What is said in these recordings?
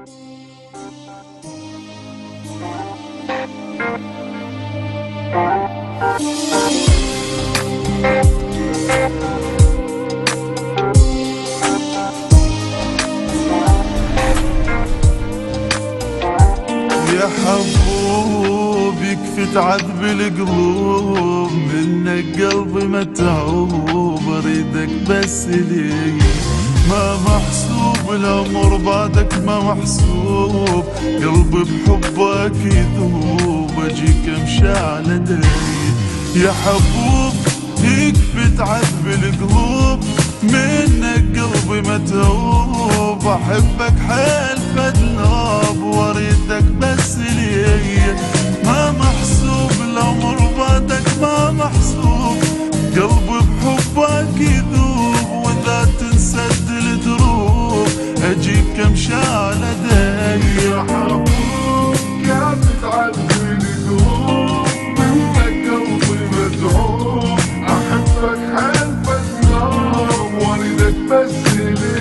يا حبوب يكفي تعذب القلوب، منك قلبي متعوب، اريدك بس لي ما محسوب، الامر بعدك ما محسوب، قلبي بحبك يذوب، اجيك امشي على دي. يا حبوب يكفي تعذب القلوب، منك قلبي متعوب، احبك حيل فدلوب، واريدك بس لي ما محسوب، الامر بعدك ما محسوب، قلبي بحبك يذوب، واذا تنسد الدروب اجيك امشي على دي. يا حبوب كيف تعذب القلوب، منك قلبي متعوب، احبك حيل فدلوب، واريدك بس لي.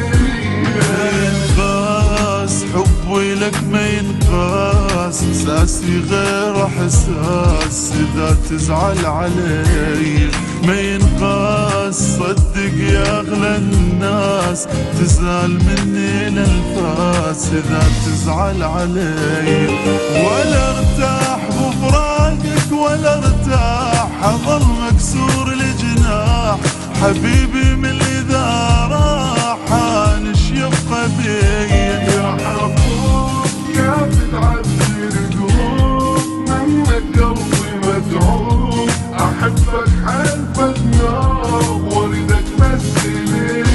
حبي لك ما ينقاس، احساسي غير احساس، اذا تزعل علي ما ينقاس، صدق يا اغلى الناس تزعل مني الانفاس، اذا تزعل علي ولا ارتاح بفراقك ولا ارتاح، اظل مكسور الجناح، حبيبي من اذا راح انش يبقى بي. يا حبوب كيف تعذب القلوب، منك قلبي متعوب، احبك حيل فدلوب، واريدك بس لي.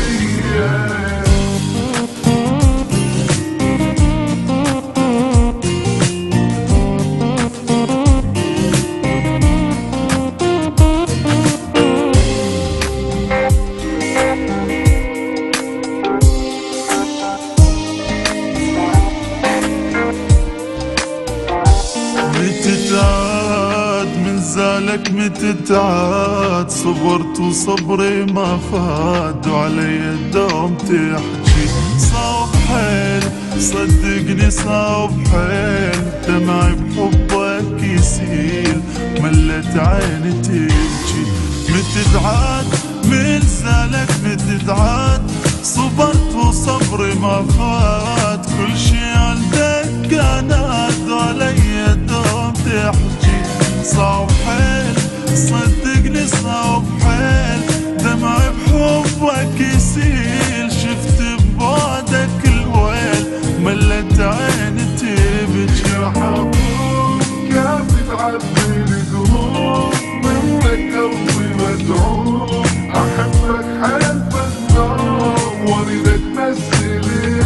متتعاد من زالك متتعاد، صبرت وصبري ما فاد، وعلي الدوم تحكي صعب حيل، صدقني صعب حيل، دمعي بحبك يسيل، ملت عيني تبكي. متتعاد من زالك متتعاد، صبرت وصبري ما فات، كل شي عندك كانت، وعلي الدوم تحكي صعب حيل، صدقني صعب حيل، دمعي بحبك يسيل، شفت ببعدك الويل، ملت عيني تبكي. يا حبوب كيف تعذب القلوب، منك قلبي متعوب، احبك حيل فدلوب، واريدك بس لي.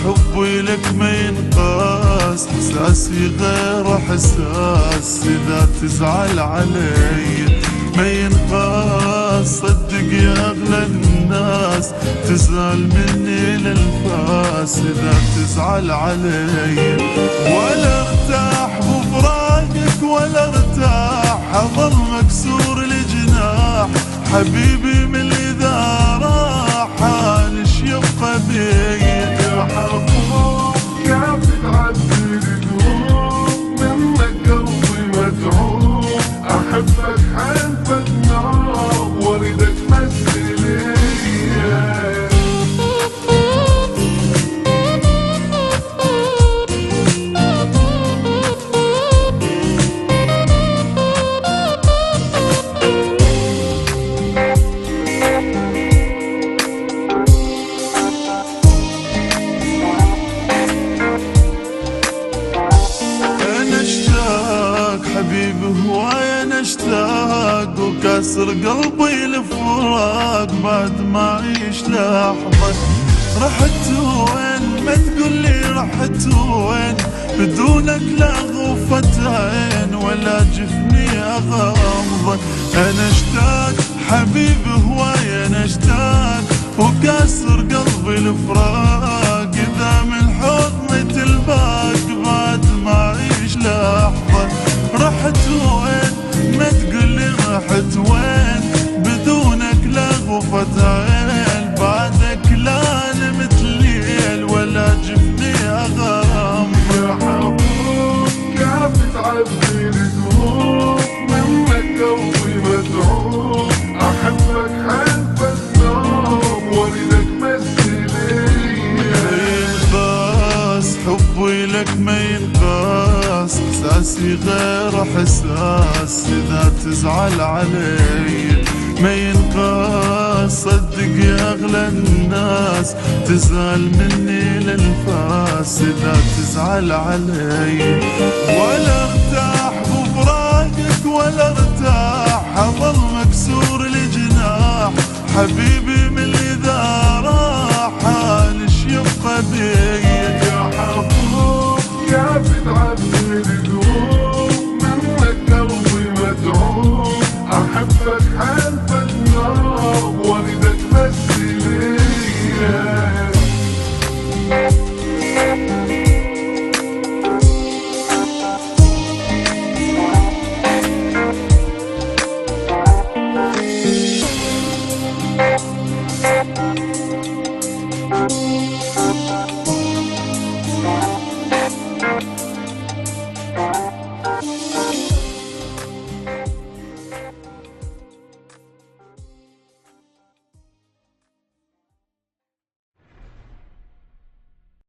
حبي لك ما ينقاس، احساسي غير احساس، اذا تزعل علي ما ينقاس، صدق يا اغلى الناس تزعل مني الانفاس، اذا تزعل علي ولا ارتاح بفراقك ولا ارتاح، اظل مكسور الجناح، حبيبي من اذا راح انش يبقى بي. يا حبوب كيف تعذب القلوب، منك قلبي متعوب، احبك حيل فدلوب، واريدك بس لي. حبيبي هواي انا اشتاق، وكسر قلبي الفراق، بعد ما اعيش لحظة رحت وين، ما تقولي رحت وين، بدونك لا غوفة عين ولا جفني اغمضة. انا اشتاق حبيبي هواي انا اشتاق، وكسر قلبي الفراق، اذا من حضني تلباق، بعد ما اعيش لحظة رحت وين، ما تقولي رحت وين، بدونك لا غوفة عين، بعدك لا نمت ليل احساس اذا تزعل علي ما ينقاس، صدق يا اغلى الناس تزعل مني للفاس اذا تزعل علي. ولا ارتاح بفراقك ولا ارتاح، اظل مكسور لجناح حبيبي من اذا راح ليش يبقى بي. يا حبوب يا بتعبي القلوب، منك قلبي متعوب، احبك حلف النار واردك بس ليا.